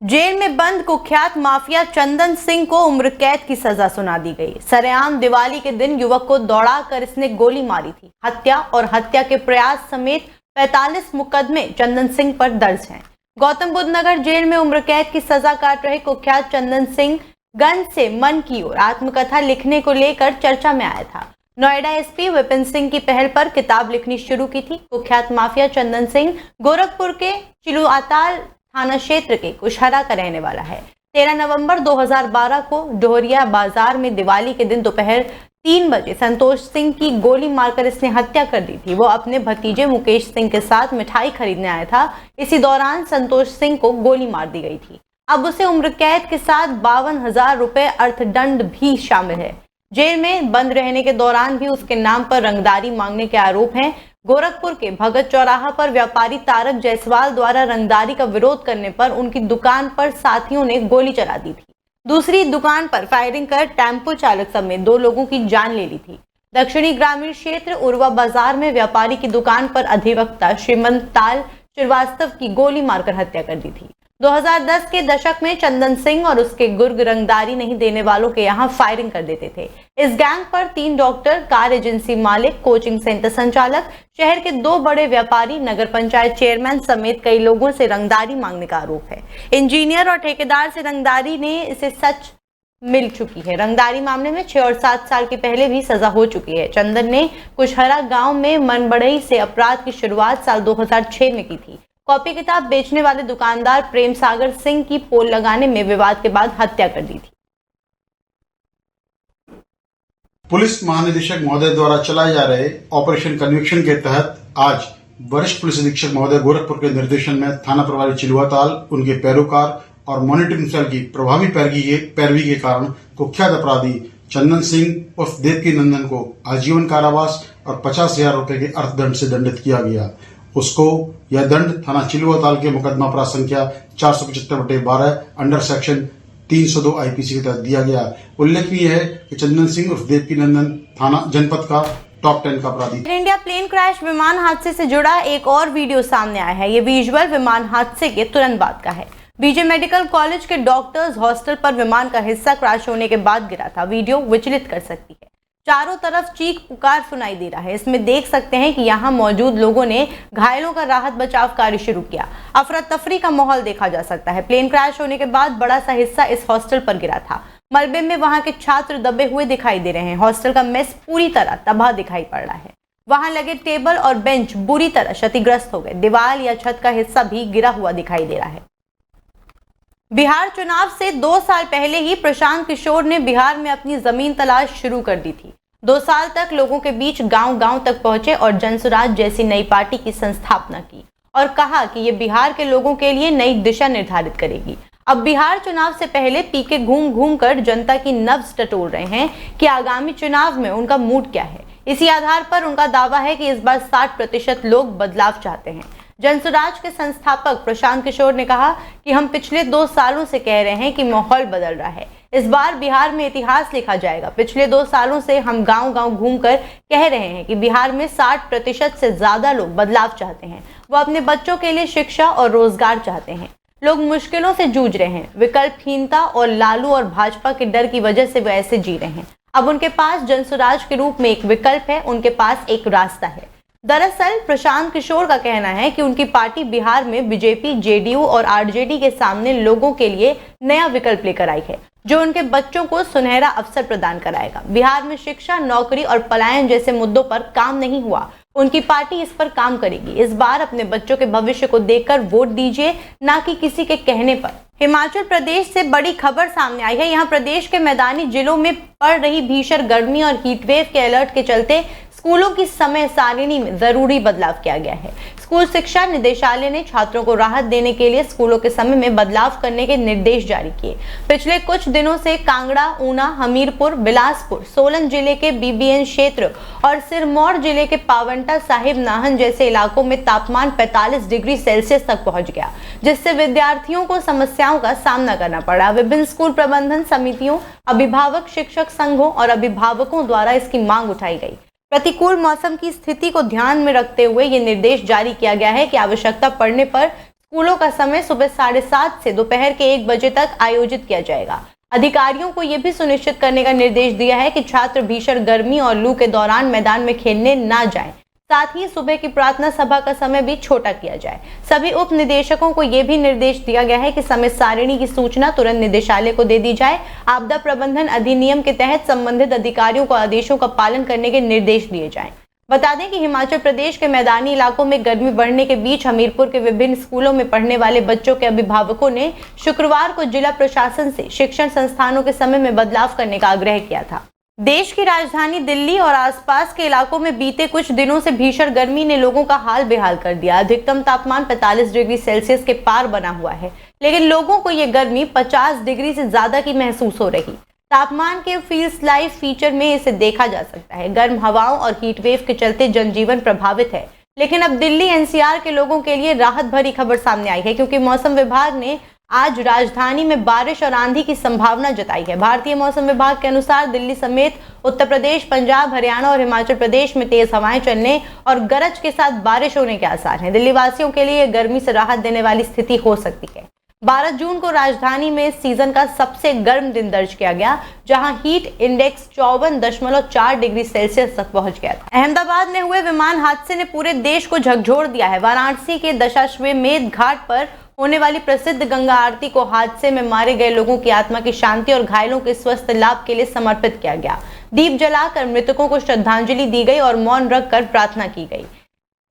Jail में बंद कुख्यात माफिया चंदन सिंह को उम्र कैद की सजा सुना दी गई। सरेआम दिवाली के दिन युवक को दौड़ाकर इसने गोली मारी थी। हत्या और हत्या के प्रयास समेत 45 मुकदमे चंदन सिंह पर दर्ज हैं। गौतम बुद्ध नगर जेल में उम्र कैद की सजा काट रहे कुख्यात चंदन सिंह गंज से मन की ओर आत्मकथा लिखने को लेकर चर्चा में आया था। नोएडा एसपी विपिन सिंह की पहल पर किताब लिखनी शुरू की थी। कुख्यात माफिया चंदन सिंह गोरखपुर के चिलुआताल थाना क्षेत्र के कुशहरा का रहने वाला है। 13 नवंबर 2012 को डोहरिया बाजार में दिवाली के दिन दोपहर 3 बजे संतोष सिंह की गोली मारकर इसने हत्या कर दी थी। वो अपने भतीजे मुकेश सिंह के साथ मिठाई खरीदने आया था। इसी दौरान संतोष सिंह को गोली मार दी गई थी। अब उसे उम्र कैद के साथ 52,000 रुपए अर्थदंड भी शामिल है। जेल में बंद रहने के दौरान भी उसके नाम पर रंगदारी मांगने के आरोप हैं। गोरखपुर के भगत चौराहा पर व्यापारी तारक जायसवाल द्वारा रंगदारी का विरोध करने पर उनकी दुकान पर साथियों ने गोली चला दी थी। दूसरी दुकान पर फायरिंग कर टेम्पो चालक समेत 2 लोगों की जान ले ली थी। दक्षिणी ग्रामीण क्षेत्र उर्वा बाजार में व्यापारी की दुकान पर अधिवक्ता श्रीमंत ताल श्रीवास्तव की गोली मारकर हत्या कर दी थी। 2010 के दशक में चंदन सिंह और उसके गुर्ग रंगदारी नहीं देने वालों के यहाँ फायरिंग कर देते थे। इस गैंग पर 3 डॉक्टर, कार एजेंसी मालिक, कोचिंग सेंटर संचालक, शहर के 2 बड़े व्यापारी, नगर पंचायत चेयरमैन समेत कई लोगों से रंगदारी मांगने का आरोप है। इंजीनियर और ठेकेदार से रंगदारी ने इसे सच मिल चुकी है। रंगदारी मामले में 6 और 7 साल की पहले भी सजा हो चुकी है। चंदन ने कुशहरा गांव में मनबड़ई से अपराध की शुरुआत साल 2006 में की थी। कॉपी किताब बेचने वाले दुकानदार प्रेम सागर सिंह की पोल लगाने में विवाद के बाद हत्या कर दी थी। पुलिस महानिदेशक महोदय द्वारा चलाए जा रहे ऑपरेशन कन्विक्शन के तहत आज वरिष्ठ पुलिस अधीक्षक महोदय गोरखपुर के निर्देशन में थाना प्रभारी चिलुआताल, उनके पैरोकार और मॉनिटरिंग सेल की प्रभावी पैरवी के कारण कुख्यात अपराधी चंदन सिंह उर्फ देवकी नंदन को आजीवन कारावास और 50,000 रुपए के अर्थदंड से दंडित किया गया। उसको यह दंड थाना चिलुआताल के मुकदमा अपराध संख्या 475/12 अंडर सेक्शन 302 आईपीसी के तहत दिया गया। उल्लेखनीय है कि चंदन सिंह उर्फ देवकी नंदन थाना जनपद का टॉप 10 का अपराधी। इंडिया प्लेन क्रैश विमान हादसे से जुड़ा एक और वीडियो सामने आया है। ये विजुअल विमान हादसे के तुरंत बाद का है। बीजे मेडिकल कॉलेज के डॉक्टर्स हॉस्टल पर विमान का हिस्सा क्रैश होने के बाद गिरा था। वीडियो विचलित कर सकती है। चारों तरफ चीख पुकार सुनाई दे रहा है। इसमें देख सकते हैं कि यहाँ मौजूद लोगों ने घायलों का राहत बचाव कार्य शुरू किया। अफरा तफरी का माहौल देखा जा सकता है। प्लेन क्रैश होने के बाद बड़ा सा हिस्सा इस हॉस्टल पर गिरा था। मलबे में वहां के छात्र दबे हुए दिखाई दे रहे हैं। हॉस्टल का मेस पूरी तरह तबाह दिखाई पड़ रहा है। वहां लगे टेबल और बेंच बुरी तरह क्षतिग्रस्त हो गए। दीवार या छत का हिस्सा भी गिरा हुआ दिखाई दे रहा है। बिहार चुनाव से 2 साल पहले ही प्रशांत किशोर ने बिहार में अपनी जमीन तलाश शुरू कर दी थी। 2 साल तक लोगों के बीच गांव-गांव तक पहुंचे और जनसुराज जैसी नई पार्टी की संस्थापना की और कहा कि ये बिहार के लोगों के लिए नई दिशा निर्धारित करेगी। अब बिहार चुनाव से पहले पीके घूम कर जनता की नब्ज टटोल रहे हैं कि आगामी चुनाव में उनका मूड क्या है। इसी आधार पर उनका दावा है कि इस बार 60% लोग बदलाव चाहते हैं। जनसुराज के संस्थापक प्रशांत किशोर ने कहा कि हम पिछले 2 सालों से कह रहे हैं कि माहौल बदल रहा है। इस बार बिहार में इतिहास लिखा जाएगा। पिछले 2 सालों से हम गांव-गांव घूमकर कह रहे हैं कि बिहार में 60% से ज्यादा लोग बदलाव चाहते हैं। वो अपने बच्चों के लिए शिक्षा और रोजगार चाहते हैं। लोग मुश्किलों से जूझ रहे हैं। विकल्पहीनता और लालू और भाजपा के डर की वजह से वे ऐसे जी रहे हैं। अब उनके पास जनसुराज के रूप में एक विकल्प है। उनके पास एक रास्ता है। दरअसल प्रशांत किशोर का कहना है कि उनकी पार्टी बिहार में बीजेपी, जेडीयू और आरजेडी के सामने लोगों के लिए नया विकल्प लेकर आई है, जो उनके बच्चों को सुनहरा अवसर प्रदान कराएगा। बिहार में शिक्षा, नौकरी और पलायन जैसे मुद्दों पर काम नहीं हुआ। उनकी पार्टी इस पर काम करेगी। इस बार अपने बच्चों के भविष्य को देखकर वोट दीजिए, ना कि किसी के कहने पर। हिमाचल प्रदेश से बड़ी खबर सामने आई है। यहाँ प्रदेश के मैदानी जिलों में पड़ रही भीषण गर्मी और हीटवेव के अलर्ट के चलते स्कूलों की समय सारिणी में जरूरी बदलाव किया गया है। स्कूल शिक्षा निदेशालय ने छात्रों को राहत देने के लिए स्कूलों के समय में बदलाव करने के निर्देश जारी किए। पिछले कुछ दिनों से कांगड़ा, ऊना, हमीरपुर, बिलासपुर, सोलन जिले के बीबीएन क्षेत्र और सिरमौर जिले के पावंटा साहिब नाहन जैसे इलाकों में तापमान 45 डिग्री सेल्सियस तक पहुंच गया, जिससे विद्यार्थियों को समस्याओं का सामना करना पड़ा। विभिन्न स्कूल प्रबंधन समितियों, अभिभावक, शिक्षक संघों और अभिभावकों द्वारा इसकी मांग उठाई गई। प्रतिकूल मौसम की स्थिति को ध्यान में रखते हुए ये निर्देश जारी किया गया है कि आवश्यकता पड़ने पर स्कूलों का समय सुबह 7:30 से दोपहर के 1 बजे तक आयोजित किया जाएगा। अधिकारियों को यह भी सुनिश्चित करने का निर्देश दिया है कि छात्र भीषण गर्मी और लू के दौरान मैदान में खेलने ना जाएं। साथ ही सुबह की प्रार्थना सभा का समय भी छोटा किया जाए। सभी उप निदेशकों को यह भी निर्देश दिया गया है कि समय सारिणी की सूचना तुरंत निदेशालय को दे दी जाए। आपदा प्रबंधन अधिनियम के तहत संबंधित अधिकारियों को आदेशों का पालन करने के निर्देश दिए जाएं। बता दें कि हिमाचल प्रदेश के मैदानी इलाकों में गर्मी बढ़ने के बीच हमीरपुर के विभिन्न स्कूलों में पढ़ने वाले बच्चों के अभिभावकों ने शुक्रवार को जिला प्रशासन से शिक्षण संस्थानों के समय में बदलाव करने का आग्रह किया था। देश की राजधानी दिल्ली और आसपास के इलाकों में बीते कुछ दिनों से भीषण गर्मी ने लोगों का हाल बेहाल कर दिया। अधिकतम तापमान 45 डिग्री सेल्सियस के पार बना हुआ है, लेकिन लोगों को ये गर्मी 50 डिग्री से ज्यादा की महसूस हो रही। तापमान के फील्स लाइव फीचर में इसे देखा जा सकता है। गर्म हवाओं और हीट वेव के चलते जनजीवन प्रभावित है, लेकिन अब दिल्ली एनसीआर के लोगों के लिए राहत भरी खबर सामने आई है, क्योंकि मौसम विभाग ने आज राजधानी में बारिश और आंधी की संभावना जताई है। भारतीय मौसम विभाग के अनुसार दिल्ली समेत उत्तर प्रदेश, पंजाब, हरियाणा और हिमाचल प्रदेश में तेज हवाएं चलने और गरज के साथ बारिश होने के आसार हैं। दिल्ली वासियों के लिए गर्मी से राहत देने वाली स्थिति हो सकती है। 12 जून को राजधानी में इस सीजन का सबसे गर्म दिन दर्ज किया गया, जहां हीट इंडेक्स 54.4 डिग्री सेल्सियस तक पहुंच गया था। अहमदाबाद में हुए विमान हादसे ने पूरे देश को झकझोर दिया है। वाराणसी के दशाश्वमेध घाट पर होने वाली प्रसिद्ध गंगा आरती को हादसे में मारे गए लोगों की आत्मा की शांति और घायलों के स्वस्थ लाभ के लिए समर्पित किया गया। दीप जलाकर मृतकों को श्रद्धांजलि दी गई और मौन रखकर प्रार्थना की गई।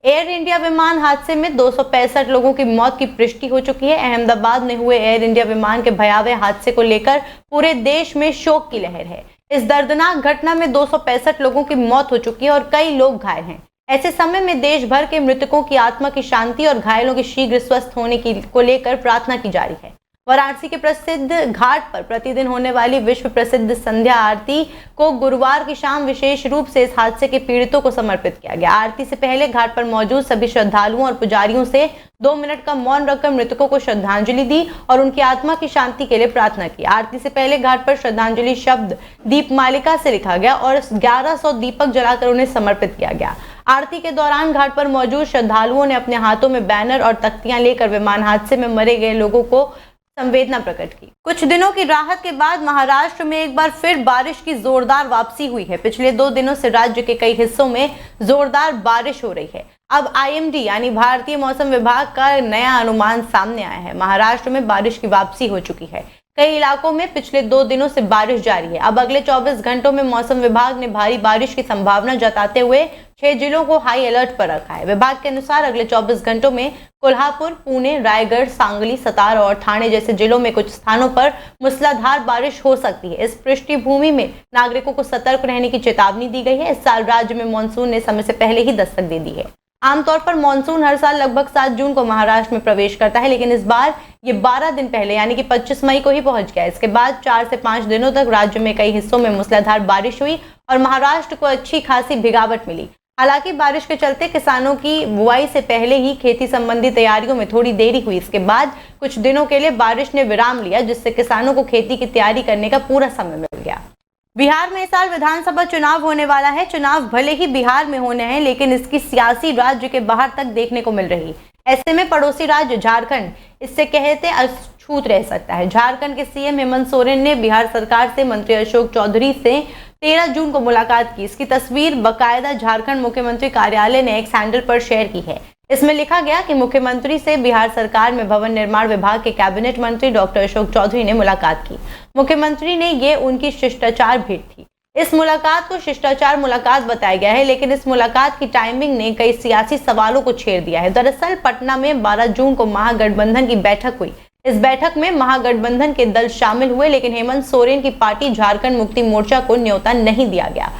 एयर इंडिया विमान हादसे में 265 लोगों की मौत की पुष्टि हो चुकी है। अहमदाबाद में हुए एयर इंडिया विमान के भयावह हादसे को लेकर पूरे देश में शोक की लहर है। इस दर्दनाक घटना में 265 लोगों की मौत हो चुकी है और कई लोग घायल हैं। ऐसे समय में देश भर के मृतकों की आत्मा की शांति और घायलों के शीघ्र स्वस्थ होने को लेकर प्रार्थना की जा रही है। वाराणसी के प्रसिद्ध घाट पर प्रतिदिन होने वाली विश्व प्रसिद्ध संध्या आरती को गुरुवार की शाम विशेष रूप से इस हादसे के पीड़ितों को समर्पित किया गया। आरती से पहले घाट पर मौजूद सभी श्रद्धालुओं और पुजारियों से 2 मिनट का मौन रखकर मृतकों को श्रद्धांजलि दी और उनकी आत्मा की शांति के लिए प्रार्थना की। आरती से पहले घाट पर श्रद्धांजलि शब्द दीपमालिका से लिखा गया और 1100 दीपक जलाकर उन्हें समर्पित किया गया। आरती के दौरान घाट पर मौजूद श्रद्धालुओं ने अपने हाथों में बैनर और तख्तियां लेकर विमान हादसे में मरे गए लोगों को संवेदना प्रकट की। कुछ दिनों की राहत के बाद महाराष्ट्र में एक बार फिर बारिश की जोरदार वापसी हुई है। पिछले 2 दिनों से राज्य के कई हिस्सों में जोरदार बारिश हो रही है। अब IMD यानी भारतीय मौसम विभाग का नया अनुमान सामने आया है। महाराष्ट्र में बारिश की वापसी हो चुकी है। कई इलाकों में पिछले 2 दिनों से बारिश जारी है। अब अगले 24 घंटों में मौसम विभाग ने भारी बारिश की संभावना जताते हुए 6 जिलों को हाई अलर्ट पर रखा है। विभाग के अनुसार अगले 24 घंटों में कोल्हापुर, पुणे, रायगढ़, सांगली, सतारा और ठाणे जैसे जिलों में कुछ स्थानों पर मूसलाधार बारिश हो सकती है। इस पृष्ठभूमि में नागरिकों को सतर्क रहने की चेतावनी दी गई है। इस साल राज्य में मानसून ने समय से पहले ही दस्तक दे दी है। आमतौर पर मानसून हर साल लगभग 7 जून को महाराष्ट्र में प्रवेश करता है, लेकिन इस बार ये 12 दिन पहले यानी कि 25 मई को ही पहुंच गया। इसके बाद 4 से 5 दिनों तक राज्य में कई हिस्सों में मूसलाधार बारिश हुई और महाराष्ट्र को अच्छी खासी भिगावट मिली। हालांकि बारिश के चलते किसानों की बुआई से पहले ही खेती संबंधी तैयारियों में थोड़ी देरी हुई। इसके बाद कुछ दिनों के लिए बारिश ने विराम लिया, जिससे किसानों को खेती की तैयारी करने का पूरा समय मिल गया। बिहार में इस साल विधानसभा चुनाव होने वाला है। चुनाव भले ही बिहार में होने हैं, लेकिन इसकी सियासी राज्य के बाहर तक देखने को मिल रही। ऐसे में पड़ोसी राज्य झारखंड इससे कहते अछूत रह सकता है। झारखंड के CM हेमंत सोरेन ने बिहार सरकार से मंत्री अशोक चौधरी से 13 जून को मुलाकात की। इसकी तस्वीर बाकायदा झारखंड मुख्यमंत्री कार्यालय ने एक्स हैंडल पर शेयर की है। इसमें लिखा गया कि मुख्यमंत्री से बिहार सरकार में भवन निर्माण विभाग के कैबिनेट मंत्री डॉक्टर अशोक चौधरी ने मुलाकात की। मुख्यमंत्री ने ये उनकी शिष्टाचार भेंट थी। इस मुलाकात को शिष्टाचार मुलाकात बताया गया है, लेकिन इस मुलाकात की टाइमिंग ने कई सियासी सवालों को छेड़ दिया है। दरअसल पटना में 12 जून को महागठबंधन की बैठक हुई। इस बैठक में महागठबंधन के दल शामिल हुए, लेकिन हेमंत सोरेन की पार्टी झारखंड मुक्ति मोर्चा को न्योता नहीं दिया गया।